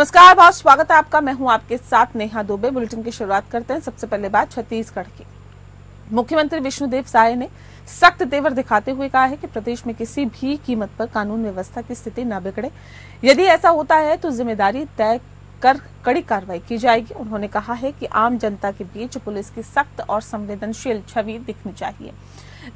नमस्कार, बहुत स्वागत है आपका। मैं हूं आपके साथ नेहा दुबे। बुलेटिन की शुरुआत करते हैं। सबसे पहले बात छत्तीसगढ़ की। मुख्यमंत्री विष्णुदेव साय ने सख्त तेवर दिखाते हुए कहा है कि प्रदेश में किसी भी कीमत पर कानून व्यवस्था की स्थिति न बिगड़े। यदि ऐसा होता है तो जिम्मेदारी तय कर कड़ी कार्रवाई की जाएगी। उन्होंने कहा है कि आम जनता के बीच पुलिस की सख्त और संवेदनशील छवि दिखनी चाहिए।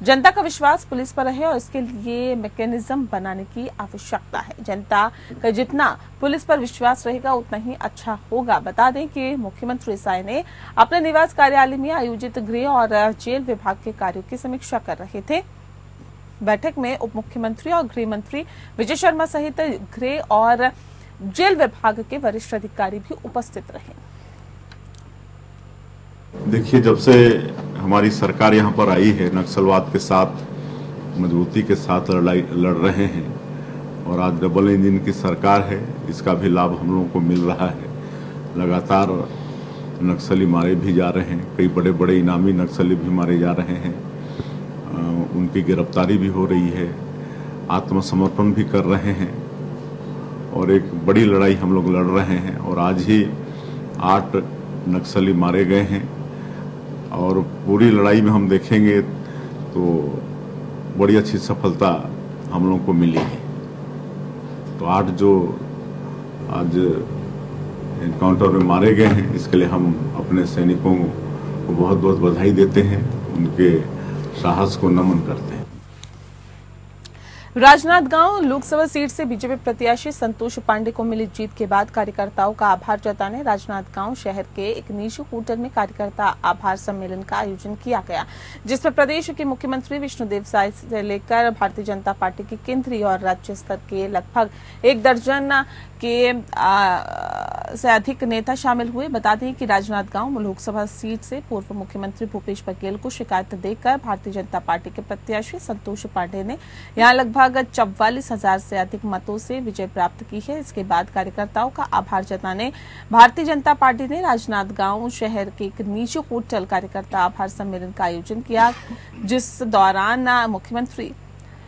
जनता का विश्वास पुलिस पर है और इसके लिए मैकेनिज्म बनाने की आवश्यकता है। जनता का जितना पुलिस पर विश्वास रहेगा उतना ही अच्छा होगा। बता दें कि मुख्यमंत्री साय ने अपने निवास कार्यालय में आयोजित गृह और जेल विभाग के कार्यों की समीक्षा कर रहे थे। बैठक में उप मुख्यमंत्री और गृह मंत्री विजय शर्मा सहित गृह और जेल विभाग के वरिष्ठ अधिकारी भी उपस्थित रहे। देखिए, जब से हमारी सरकार यहाँ पर आई है, नक्सलवाद के साथ मजबूती के साथ लड़ाई लड़ रहे हैं और आज डबल इंजन की सरकार है। इसका भी लाभ हम लोगों को मिल रहा है। लगातार नक्सली मारे भी जा रहे हैं, कई बड़े बड़े इनामी नक्सली भी मारे जा रहे हैं, उनकी गिरफ्तारी भी हो रही है, आत्मसमर्पण भी कर रहे हैं और एक बड़ी लड़ाई हम लोग लड़ रहे हैं। और आज ही 8 नक्सली मारे गए हैं और पूरी लड़ाई में हम देखेंगे तो बड़ी अच्छी सफलता हम लोगों को मिली है। तो 8 जो आज एनकाउंटर में मारे गए हैं, इसके लिए हम अपने सैनिकों को बहुत बहुत बधाई देते हैं, उनके साहस को नमन करते हैं। राजनांदगांव लोकसभा सीट से बीजेपी प्रत्याशी संतोष पांडे को मिली जीत के बाद कार्यकर्ताओं का आभार जताने राजनांदगांव शहर के एक निजी होटल में कार्यकर्ता आभार सम्मेलन का आयोजन किया गया, जिसमें प्रदेश के मुख्यमंत्री विष्णुदेव साय से लेकर भारतीय जनता पार्टी के केंद्रीय और राज्य स्तर के लगभग 1 दर्जन के से अधिक नेता शामिल हुए। बता दें कि राजनांदगांव लोकसभा सीट से पूर्व मुख्यमंत्री भूपेश बघेल को शिकायत देकर भारतीय जनता पार्टी के प्रत्याशी संतोष पांडे ने यहां लगभग 44,000 से अधिक मतों से विजय प्राप्त की है। इसके बाद कार्यकर्ताओं का आभार जताने भारतीय जनता पार्टी ने राजनांदगांव शहर के एक निजी होटल कार्यकर्ता आभार सम्मेलन का आयोजन किया, जिस दौरान मुख्यमंत्री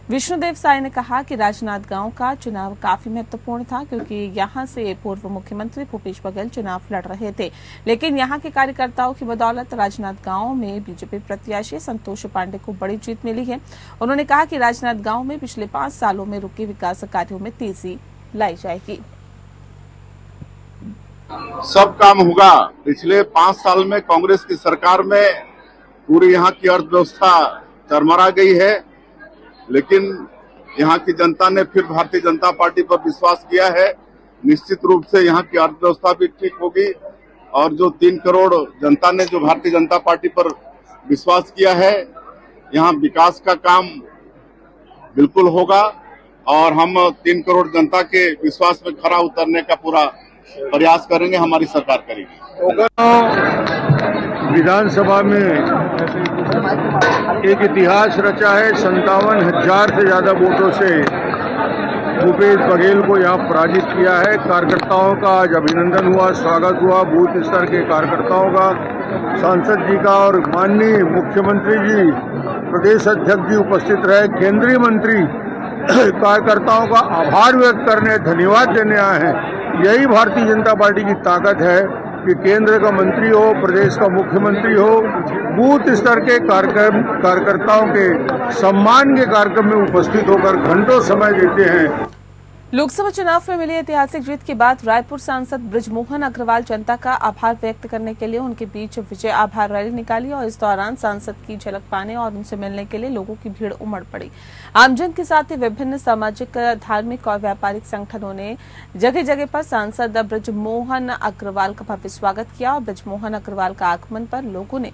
विष्णुदेव साय ने कहा कि राजनांदगांव का चुनाव काफी महत्वपूर्ण था, क्योंकि यहां से पूर्व मुख्यमंत्री भूपेश बघेल चुनाव लड़ रहे थे, लेकिन यहां के कार्यकर्ताओं की बदौलत राजनांदगांव में बीजेपी प्रत्याशी संतोष पांडे को बड़ी जीत मिली है। उन्होंने कहा कि राजनांदगांव में पिछले 5 सालों में रुके विकास कार्यों में तेजी लाई जाएगी। सब काम होगा। पिछले 5 साल में कांग्रेस की सरकार में पूरी यहाँ की अर्थव्यवस्था चरमरा गई है, लेकिन यहाँ की जनता ने फिर भारतीय जनता पार्टी पर विश्वास किया है। निश्चित रूप से यहाँ की अर्थव्यवस्था भी ठीक होगी और जो 3 करोड़ जनता ने जो भारतीय जनता पार्टी पर विश्वास किया है, यहाँ विकास का काम बिल्कुल होगा और हम 3 करोड़ जनता के विश्वास में खरा उतरने का पूरा प्रयास करेंगे, हमारी सरकार करेगी। विधानसभा में एक इतिहास रचा है। 57,000 से ज्यादा वोटों से भूपेश बघेल को यहाँ पराजित किया है। कार्यकर्ताओं का आज अभिनंदन हुआ, स्वागत हुआ, बूथ स्तर के कार्यकर्ताओं का, सांसद जी का और माननीय मुख्यमंत्री जी, प्रदेश अध्यक्ष जी उपस्थित रहे, केंद्रीय मंत्री कार्यकर्ताओं का आभार व्यक्त करने, धन्यवाद देने आए हैं। यही भारतीय जनता पार्टी की ताकत है कि केंद्र का मंत्री हो, प्रदेश का मुख्यमंत्री हो, बूथ स्तर के कार्यकर्ताओं के सम्मान के कार्यक्रम में उपस्थित होकर घंटों समय देते हैं। लोकसभा चुनाव में मिली ऐतिहासिक जीत के बाद रायपुर सांसद बृजमोहन अग्रवाल जनता का आभार व्यक्त करने के लिए उनके बीच विजय आभार रैली निकाली और इस दौरान सांसद की झलक पाने और उनसे मिलने के लिए लोगों की भीड़ उमड़ पड़ी। आमजन के साथ ही विभिन्न सामाजिक, धार्मिक और व्यापारिक संगठनों ने जगह जगह पर सांसद बृजमोहन अग्रवाल का भव्य स्वागत किया और बृजमोहन अग्रवाल का आगमन पर लोगों ने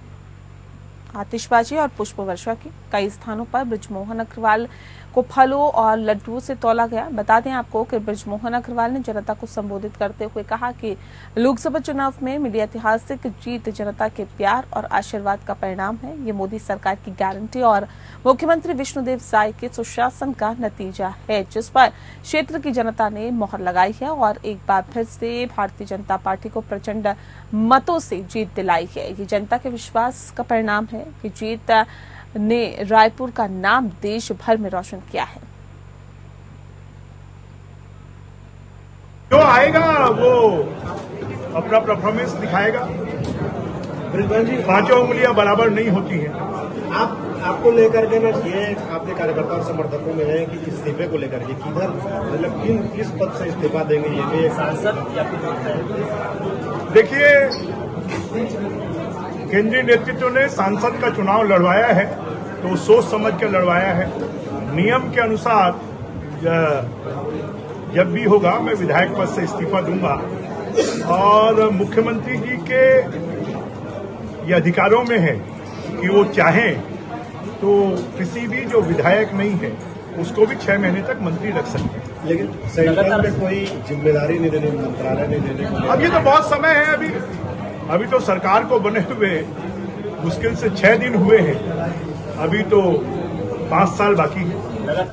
आतिशबाजी और पुष्प वर्षा की। कई स्थानों पर बृजमोहन अग्रवाल को फलों और लड्डुओं से तौला गया। बता दें आपको कि बृजमोहन अग्रवाल ने जनता को संबोधित करते हुए कहा कि लोकसभा चुनाव में मिली ऐतिहासिक जीत जनता के प्यार और आशीर्वाद का परिणाम है। ये मोदी सरकार की गारंटी और मुख्यमंत्री विष्णुदेव साय के सुशासन का नतीजा है, जिस पर क्षेत्र की जनता ने मोहर लगाई है और एक बार फिर से भारतीय जनता पार्टी को प्रचंड मतों से जीत दिलाई है। ये जनता के विश्वास का परिणाम है कि जीत ने रायपुर का नाम देश भर में रोशन किया है। जो आएगा वो अपना परफॉर्मेंस दिखाएगा। बृजभवन जी, पांचों उंगलियां बराबर नहीं होती हैं। आपको लेकर के ना ये आपके कार्यकर्ता समर्थकों में है कि इस्तीफे को लेकर के किधर मतलब किस पद से इस्तीफा देंगे, ये भी सांसद या फिर? देखिए, केंद्रीय नेतृत्व ने सांसद का चुनाव लड़वाया है तो सोच समझ कर लड़वाया है। नियम के अनुसार जब भी होगा मैं विधायक पद से इस्तीफा दूंगा और मुख्यमंत्री जी के ये अधिकारों में है कि वो चाहें तो किसी भी जो विधायक नहीं है उसको भी 6 महीने तक मंत्री रख सकते हैं। लेकिन संगठन में कोई जिम्मेदारी नहीं देने, मंत्रालय नहीं देने। अभी तो बहुत समय है। अभी तो सरकार को बने हुए मुश्किल से 6 दिन हुए हैं। अभी तो 5 साल बाकी है।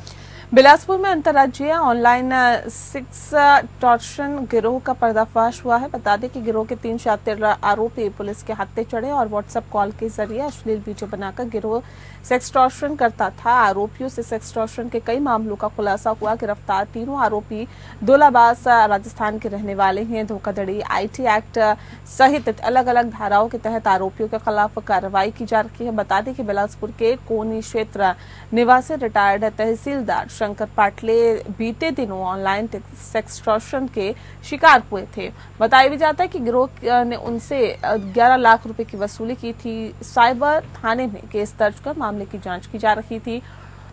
बिलासपुर में अंतर्राज्यीय ऑनलाइन सेक्सटॉर्शन गिरोह का पर्दाफाश हुआ है। बता दें कि गिरोह के 3 शातिर आरोपी पुलिस के हत्थे चढ़े और व्हाट्सएप कॉल के जरिए अश्लील वीडियो बनाकर गिरोह सेक्सटॉर्शन करता था। आरोपियों से सेक्सटॉर्शन के कई मामलों का खुलासा हुआ। गिरफ्तार तीनों आरोपी दौलाबास राजस्थान के रहने वाले हैं। धोखाधड़ी IT एक्ट सहित अलग अलग धाराओं के तहत आरोपियों के खिलाफ कार्रवाई की जा रही है। बता दें कि बिलासपुर के कोनी क्षेत्र निवासी रिटायर्ड तहसीलदार शंकर पाटले बीते दिनों ऑनलाइन सेक्सटॉर्शन के शिकार हुए थे। बताया भी जाता है कि गिरोह ने उनसे 11 लाख रुपए की वसूली की थी। साइबर थाने में केस दर्ज कर मामले की जांच की जा रही थी।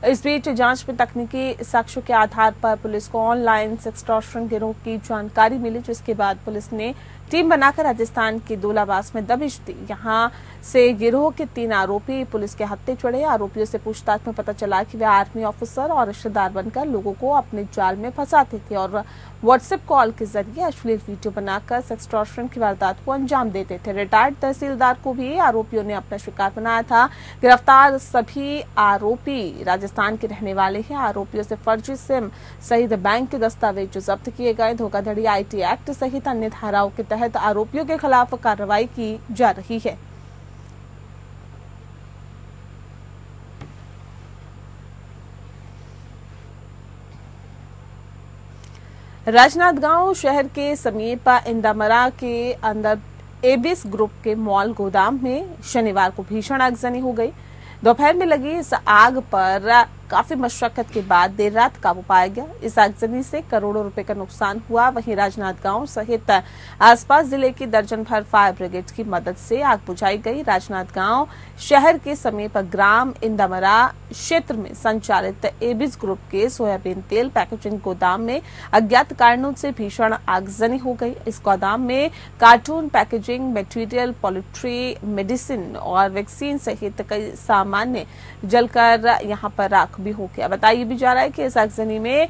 इस बीच जांच में तकनीकी साक्ष्यों के आधार पर पुलिस को ऑनलाइन सेक्सटॉर्शन गिरोह की जानकारी मिली, जिसके बाद पुलिस ने टीम बनाकर राजस्थान के दौलाबास में दबिश दी। यहां से गिरोह के 3 आरोपी पुलिस के हत्थे चढ़े। आरोपियों से पूछताछ में पता चला कि वे आर्मी ऑफिसर और रिश्तेदार बनकर लोगों को अपने जाल में फंसाते थे और व्हाट्सएप कॉल के जरिए अश्लील वीडियो बनाकर सेक्सटॉर्शन की वारदात को अंजाम देते थे। रिटायर्ड तहसीलदार को भी आरोपियों ने अपना शिकार बनाया था। गिरफ्तार सभी आरोपी राजस्थान के रहने वाले हैं। आरोपियों से फर्जी सिम सहित बैंक के दस्तावेज जब्त किए गए। धोखाधड़ी IT एक्ट सहित अन्य धाराओं के तहत आरोपियों के खिलाफ कार्रवाई की जा रही है। राजनांदगांव शहर के समीप इंदामरा के अंदर एबिस ग्रुप के मॉल गोदाम में शनिवार को भीषण आगजनी हो गई। दोपहर में लगी इस आग पर काफी मशक्कत के बाद देर रात काबू पाया गया। इस आगजनी से करोड़ों रुपए का नुकसान हुआ। वहीं राजनांदगांव सहित आसपास जिले की दर्जन भर फायर ब्रिगेड की मदद से आग बुझाई गई। राजनांदगांव शहर के समीप ग्राम इंदामरा क्षेत्र में संचालित एबिस ग्रुप के सोयाबीन तेल पैकेजिंग गोदाम में अज्ञात कारणों से भीषण आगजनी हो गई। इस गोदाम में cartoon packaging material, poultry, medicine और वैक्सीन सहित कई सामान्य जलकर यहां पर राख भी हो गया। बताया भी जा रहा है कि इस आगजनी में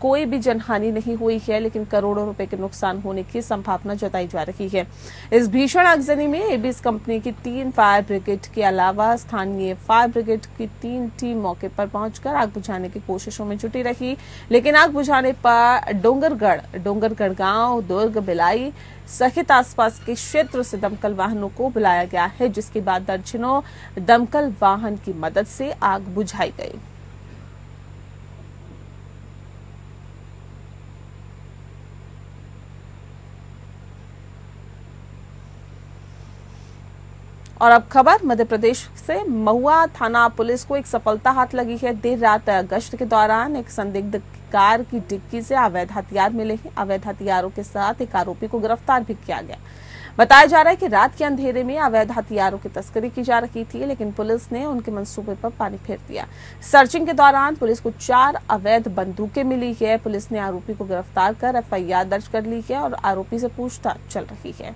कोई भी जनहानि नहीं हुई है, लेकिन करोड़ों रुपए के नुकसान होने की संभावना जताई जा रही है। इस भीषण आगजनी में एबिस कंपनी की 3 फायर ब्रिगेड के अलावा स्थानीय फायर ब्रिगेड की 3 टीम मौके पर पहुंचकर आग बुझाने की कोशिशों में जुटी रही, लेकिन आग बुझाने पर डोंगरगढ़ गांव, दुर्ग, बिलाई सहित आसपास के क्षेत्र से दमकल वाहनों को बुलाया गया है, जिसके बाद दर्जनों दमकल वाहन की मदद से आग बुझाई गई। और अब खबर मध्य प्रदेश से। महुआ थाना पुलिस को एक सफलता हाथ लगी है। देर रात गश्त के दौरान एक संदिग्ध कार की डिक्की से अवैध हथियार मिले हैं। अवैध हथियारों के साथ एक आरोपी को गिरफ्तार भी किया गया। बताया जा रहा है कि रात के अंधेरे में अवैध हथियारों की तस्करी की जा रही थी, लेकिन पुलिस ने उनके मंसूबे पर पानी फेर दिया। सर्चिंग के दौरान पुलिस को 4 अवैध बंदूकें मिली है। पुलिस ने आरोपी को गिरफ्तार कर FIR दर्ज कर ली है और आरोपी से पूछताछ चल रही है।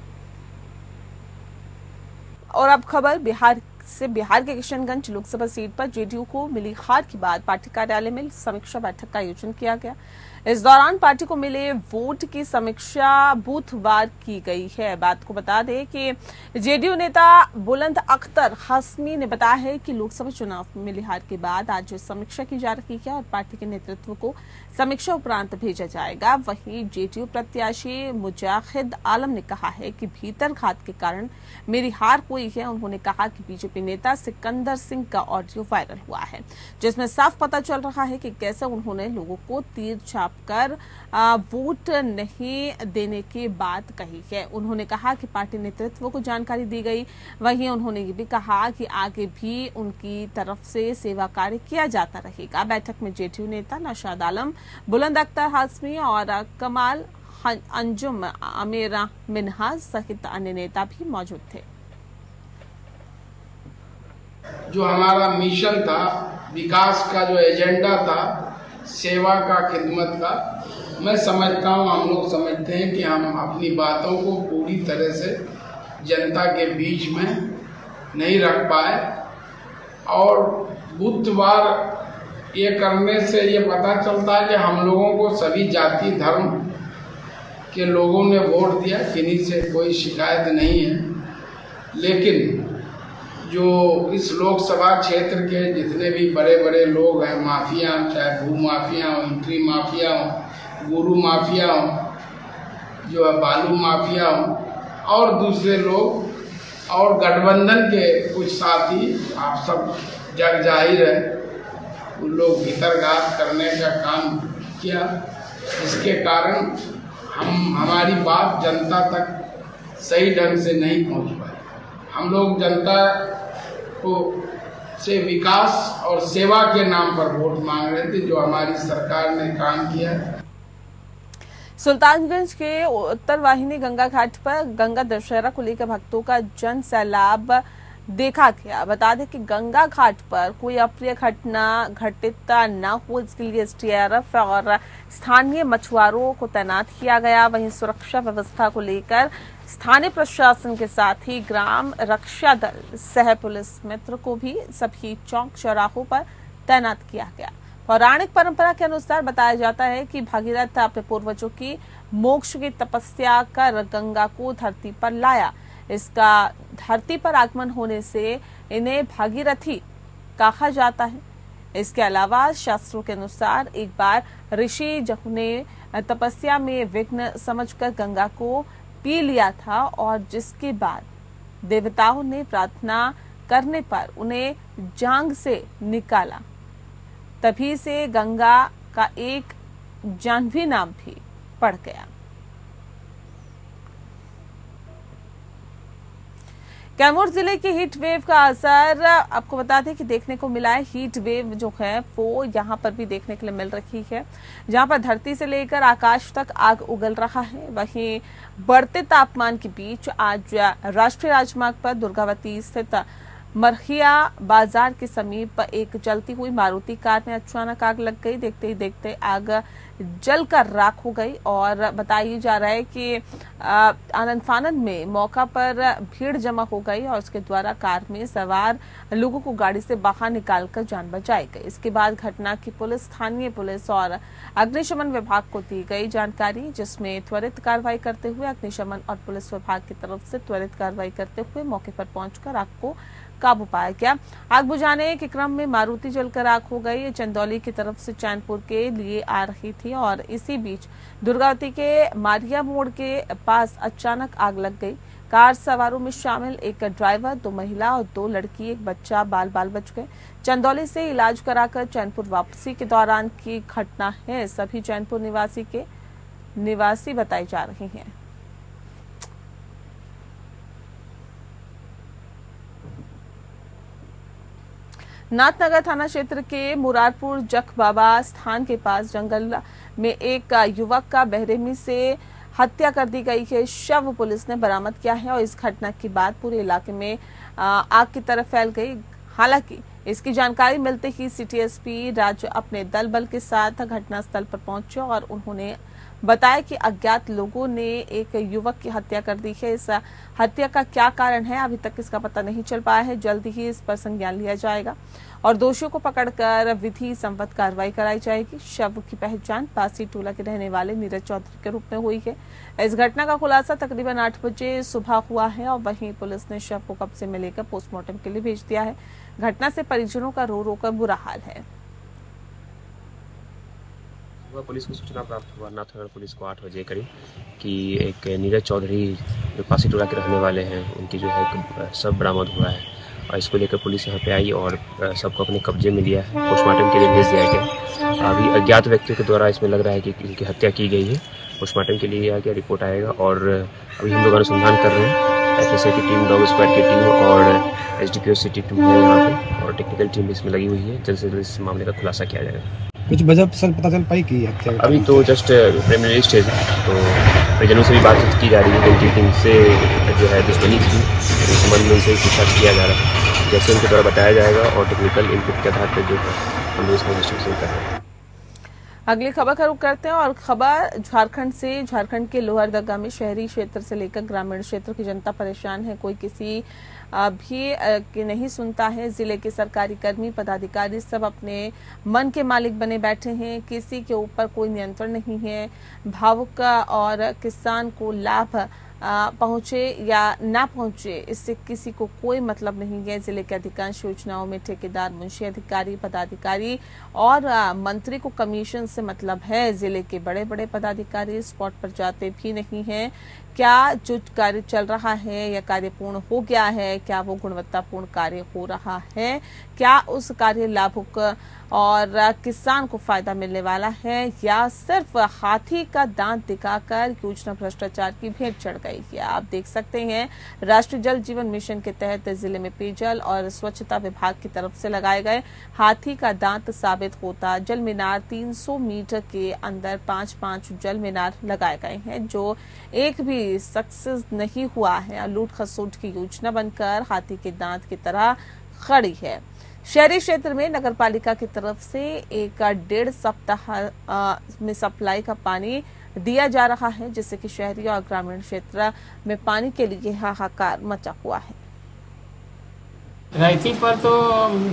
और अब खबर बिहार से। बिहार के किशनगंज लोकसभा सीट पर JDU को मिली हार के बाद पार्टी कार्यालय में समीक्षा बैठक का आयोजन किया गया। इस दौरान पार्टी को मिले वोट की समीक्षा बुधवार की गई है। बात को बता दें कि JDU नेता बुलंद अख्तर हाशमी ने बताया है कि लोकसभा चुनाव में मिली हार के बाद आज समीक्षा की जा रही है और पार्टी के नेतृत्व को समीक्षा उपरांत भेजा जाएगा। वहीं JDU प्रत्याशी मुजाहिद आलम ने कहा है कि भीतर घात के कारण मेरी हार हुई है। उन्होंने कहा कि बीजेपी बीजेपी नेता सिकंदर सिंह का ऑडियो वायरल हुआ है, जिसमें साफ पता चल रहा है कि कैसे उन्होंने लोगों को तीर छापकर वोट नहीं देने की बात कही है। उन्होंने कहा कि पार्टी नेतृत्व को जानकारी दी गई। वहीं उन्होंने ये भी कहा कि आगे भी उनकी तरफ से सेवा कार्य किया जाता रहेगा। बैठक में जेडीयू नेता नौशाद आलम, बुलंद अख्तर हाशमी और कमाल अंजुम अमीरा मिनहाज सहित अन्य नेता भी मौजूद थे। जो हमारा मिशन था, विकास का जो एजेंडा था, सेवा का, खिदमत का, मैं समझता हूँ, हम लोग समझते हैं कि हम अपनी बातों को पूरी तरह से जनता के बीच में नहीं रख पाए। और बुधवार ये करने से ये पता चलता है कि हम लोगों को सभी जाति धर्म के लोगों ने वोट दिया, किन्हीं से कोई शिकायत नहीं है। लेकिन जो इस लोकसभा क्षेत्र के जितने भी बड़े बड़े लोग हैं, माफिया, चाहे भू माफिया हो, एंट्री माफिया हो, गुरु माफिया हो, जो है बालू माफिया हो, और दूसरे लोग और गठबंधन के कुछ साथी, आप सब जग जाहिर है, उन लोग भीतरघात करने का काम किया, जिसके कारण हमारी बात जनता तक सही ढंग से नहीं पहुंच पाई। हम लोग जनता को से विकास और सेवा के नाम पर वोट मांग रहे थे, जो हमारी सरकार ने काम किया। सुल्तानगंज के उत्तर वाहिनी गंगा घाट पर गंगा दशहरा को लेकर भक्तों का जन सैलाब देखा गया। बता दें कि गंगा घाट पर कोई अप्रिय घटना घटित न हो, इसके लिए एसडीआरएफ और स्थानीय मछुआरों को तैनात किया गया। वहीं सुरक्षा व्यवस्था को लेकर स्थानीय प्रशासन के साथ ही ग्राम रक्षा दल सह पुलिस मित्र को भी सभी चौक चौराहों पर तैनात किया गया। पौराणिक परंपरा के अनुसार बताया जाता है कि भागीरथ अपने पूर्वजों की मोक्ष की तपस्या कर गंगा को धरती पर लाया। इसका धरती पर आगमन होने से इन्हें भागीरथी कहा जाता है। इसके अलावा शास्त्रों के अनुसार एक बार ऋषि जहू ने तपस्या में विघ्न समझकर गंगा को पी लिया था, और जिसके बाद देवताओं ने प्रार्थना करने पर उन्हें जांग से निकाला। तभी से गंगा का एक जाह्नवी नाम भी पड़ गया। कैमूर जिले की हीट वेव का असर आपको बता दें कि देखने को मिला है। हीट वेव जो है वो यहाँ पर भी देखने के लिए मिल रही है, जहाँ पर धरती से लेकर आकाश तक आग उगल रहा है। वहीं बढ़ते तापमान के बीच आज राष्ट्रीय राजमार्ग पर दुर्गावती स्थित मरहिया बाजार के समीप एक चलती हुई मारुति कार में अचानक आग लग गई। देखते ही देखते आग जलकर राख हो गई, और बताया जा रहा है कि आनंद फानंद में मौका पर भीड़ जमा हो गई और उसके द्वारा कार में सवार लोगों को गाड़ी से बाहर निकालकर जान बचाई गई। इसके बाद घटना की पुलिस, स्थानीय पुलिस और अग्निशमन विभाग को दी गई जानकारी, जिसमें त्वरित कार्रवाई करते हुए अग्निशमन और पुलिस विभाग की तरफ से त्वरित कार्रवाई करते हुए मौके पर पहुंचकर आग को काबू पाया गया। आग बुझाने के क्रम में मारुति जलकर आग हो गई। चंदौली की तरफ से चैनपुर के लिए आ रही थी, और इसी बीच दुर्गावती के मारिया मोड़ के पास अचानक आग लग गई। कार सवारों में शामिल एक ड्राइवर, 2 महिला और 2 लड़की, एक बच्चा बाल बच गए। चंदौली से इलाज कराकर चैनपुर वापसी के दौरान की घटना है। सभी चैनपुर निवासी बताई जा रही हैं। नाथनगर थाना क्षेत्र के मुरारपुर जख बाबा स्थान के पास जंगल में एक युवक का बेरहमी से हत्या कर दी गई है। शव पुलिस ने बरामद किया है, और इस घटना के बाद पूरे इलाके में आग की तरफ फैल गई। हालांकि इसकी जानकारी मिलते ही सिटी एसपी राज अपने दल बल के साथ घटनास्थल पर पहुंचे, और उन्होंने बताया कि अज्ञात लोगों ने एक युवक की हत्या कर दी है। इस हत्या का क्या कारण है, अभी तक इसका पता नहीं चल पाया है। जल्द ही इस पर संज्ञान लिया जाएगा और दोषियों को पकड़कर विधि सम्मत कार्रवाई कराई जाएगी। शव की पहचान पासी टोला के रहने वाले नीरज चौधरी के रूप में हुई है। इस घटना का खुलासा तकरीबन 8 बजे सुबह हुआ है, और वहीं पुलिस ने शव को कब्जे में लेकर पोस्टमार्टम के लिए भेज दिया है। घटना से परिजनों का रो कर बुरा हाल है। पुलिस को सूचना प्राप्त हुआ नाथनगर पुलिस को 8 बजे करीब कि एक नीरज चौधरी जो पासी टोला के रहने वाले हैं, उनकी जो है सब बरामद हुआ है। और इसको लेकर पुलिस यहाँ पे आई और सबको अपने कब्जे में लिया है। पोस्टमार्टम के लिए भेज दिया गया। अभी अज्ञात व्यक्तियों के द्वारा इसमें लग रहा है कि इनकी हत्या की गई है। पोस्टमार्टम के लिए आगे रिपोर्ट आएगा और अभी हम लोग अनुसंधान कर रहे हैं। एफएसआई की टीम, डॉग स्क्वाड की टीम और एसडीपीओ सिटी टीम है यहाँ पे और टेक्निकल टीम इसमें लगी हुई है। जल्द से जल्द इस मामले का खुलासा किया जाएगा। कुछ वजह पता चल पाई की हत्या? अभी तो जस्ट प्रिलिमिनरी स्टेज है, तो परिजनों से भी बातचीत की जा रही है। उनकी टीम से जो है दुश्मनी थी, इस संबंध में उनसे पूछताछ किया जा रहा है। जैसे उनके द्वारा बताया जाएगा और टेक्निकल इनपुट के आधार पर जो है हम लोग इसमें इन्वेस्टिगेशन कर रहे हैं। अगली खबर का रुख करते हैं और खबर झारखंड से। झारखंड के लोहरदगा में शहरी क्षेत्र से लेकर ग्रामीण क्षेत्र की जनता परेशान है। कोई किसी भी नहीं सुनता है। जिले के सरकारी कर्मी, पदाधिकारी सब अपने मन के मालिक बने बैठे हैं। किसी के ऊपर कोई नियंत्रण नहीं है। भावुक और किसान को लाभ पहुंचे या ना पहुंचे, इससे किसी को कोई मतलब नहीं है। जिले के अधिकांश योजनाओं में ठेकेदार, मुंशी अधिकारी, पदाधिकारी और मंत्री को कमीशन से मतलब है। जिले के बड़े बड़े पदाधिकारी स्पॉट पर जाते भी नहीं हैं। क्या जो कार्य चल रहा है या कार्य पूर्ण हो गया है, क्या वो गुणवत्तापूर्ण कार्य हो रहा है, क्या उस कार्य लाभुक और किसान को फायदा मिलने वाला है, या सिर्फ हाथी का दांत दिखाकर योजना भ्रष्टाचार की भेंट चढ़ गई है। आप देख सकते हैं राष्ट्रीय जल जीवन मिशन के तहत जिले में पेयजल और स्वच्छता विभाग की तरफ से लगाए गए हाथी का दांत साबित होता जल मीनार 300 मीटर के अंदर 5-5 जल मीनार लगाए गए हैं, जो एक भी सक्सेस नहीं हुआ है। लूट खसोट की योजना बनकर हाथी के दांत की तरह खड़ी है। शहरी क्षेत्र में नगरपालिका की तरफ से 1-1.5 सप्ताह में सप्लाई का पानी दिया जा रहा है, जिससे कि शहरी और ग्रामीण क्षेत्र में पानी के लिए हाहाकार मचा हुआ है। रैती पर तो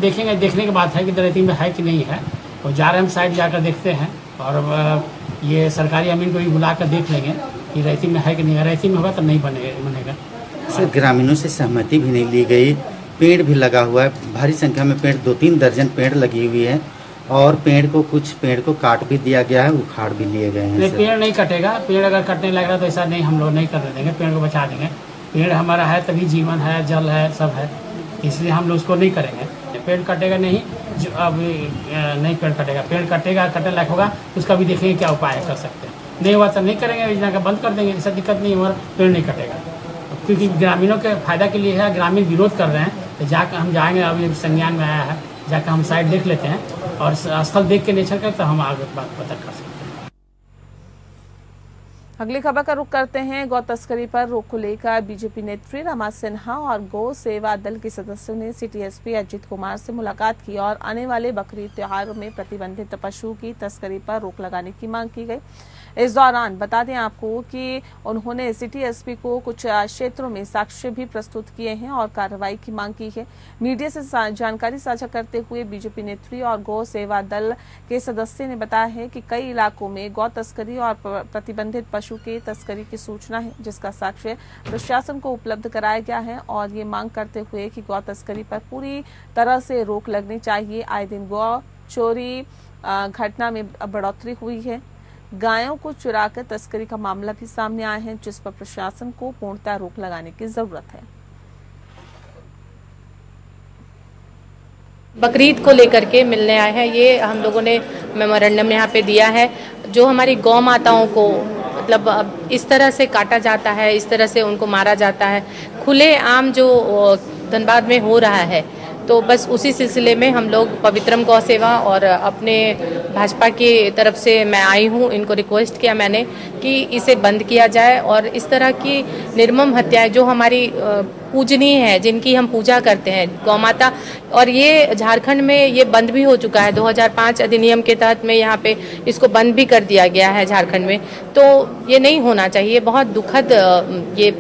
देखने की बात है कि रैती में है कि नहीं है, तो जा रहे हम साइड जाकर देखते हैं और ये सरकारी अमीन को भी बुला कर देख लेंगे कि रैती में है कि नहीं है। रैती में होगा तो नहीं बनेगा। सर, ग्रामीणों से सहमति भी नहीं ली गई। पेड़ भी लगा हुआ है, भारी संख्या में पेड़, 2-3 दर्जन पेड़ लगी हुई है और कुछ पेड़ को काट भी दिया गया है, उखाड़ भी लिए गए हैं। नहीं, पेड़ नहीं कटेगा। पेड़ अगर कटने लगेगा तो ऐसा नहीं, हम लोग नहीं कर देंगे, पेड़ को बचा देंगे। पेड़ हमारा है तभी जीवन है, जल है, सब है, इसलिए हम लोग उसको नहीं करेंगे। पेड़ कटेगा नहीं, जो अभी नहीं पेड़ कटेगा। पेड़ कटेगा, कटने लायक होगा, उसका भी देखेंगे क्या उपाय कर सकते हैं। नहीं हुआ तो नहीं करेंगे, योजना का बंद कर देंगे, ऐसा दिक्कत नहीं है। पेड़ नहीं कटेगा क्योंकि ग्रामीणों के फायदा के लिए है। ग्रामीण विरोध कर रहे हैं, तो जाकर हम जाएंगे, अभी संज्ञान में आया है, जाकर हम साइड देख लेते हैं और स्थल देख के नेचर कर तो हम आगे बात पता कर सकते हैं। अगली खबर का रुख करते हैं। गौ तस्करी पर रोक को लेकर बीजेपी नेत्री रमा सिन्हा और गौ सेवा दल के सदस्यों ने सिटी एसपी अजित कुमार से मुलाकात की और आने वाले बकरीद त्योहारों में प्रतिबंधित पशु की तस्करी पर रोक लगाने की मांग की गई। इस दौरान बता दें आपको कि उन्होंने सिटी एसपी को कुछ क्षेत्रों में साक्ष्य भी प्रस्तुत किए हैं और कार्रवाई की मांग की है। मीडिया से जानकारी साझा करते हुए बीजेपी नेत्री और गौ सेवा दल के सदस्य ने बताया है कि कई इलाकों में गौ तस्करी और प्रतिबंधित पशु के तस्करी की सूचना है, जिसका साक्ष्य प्रशासन को उपलब्ध कराया गया है और ये मांग करते हुए कि गौ तस्करी पर पूरी तरह से रोक लगनी चाहिए। आए दिन गौ चोरी घटना में बढ़ोतरी हुई है। गायों को चुराकर तस्करी का मामला भी सामने आया है, जिस पर प्रशासन को पूर्णतः रोक लगाने की जरूरत है। बकरीद को लेकर के मिलने आए हैं, ये हम लोगों ने मेमोरेंडम यहाँ पे दिया है। जो हमारी गौ माताओं को मतलब अब इस तरह से काटा जाता है, इस तरह से उनको मारा जाता है, खुले आम जो धनबाद में हो रहा है, तो बस उसी सिलसिले में हम लोग पवित्रम गौ सेवा और अपने भाजपा की तरफ से मैं आई हूँ, इनको रिक्वेस्ट किया मैंने कि इसे बंद किया जाए और इस तरह की निर्मम हत्याएं जो हमारी पूजनीय है, जिनकी हम पूजा करते हैं, गौ माता, और ये झारखंड में ये बंद भी हो चुका है। 2005 अधिनियम के तहत में यहाँ पे इसको बंद भी कर दिया गया है झारखंड में, तो ये नहीं होना चाहिए। बहुत दुखद, ये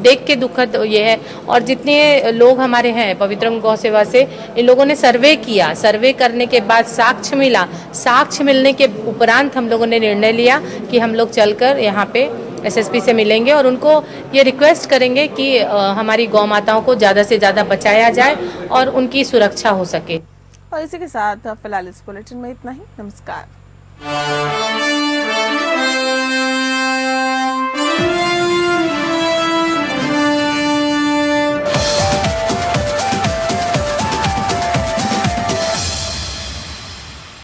देख के दुखद ये है। और जितने लोग हमारे हैं पवित्रम गौ सेवा से, इन लोगों ने सर्वे किया, सर्वे करने के बाद साक्ष्य मिला, साक्ष्य मिलने के उपरांत हम लोगों ने निर्णय लिया कि हम लोग चलकर यहाँ पे एसएसपी से मिलेंगे और उनको ये रिक्वेस्ट करेंगे कि हमारी गौ माताओं को ज़्यादा से ज़्यादा बचाया जाए और उनकी सुरक्षा हो सके। और इसी के साथ फिलहाल इस बुलेटिन में इतना ही। नमस्कार।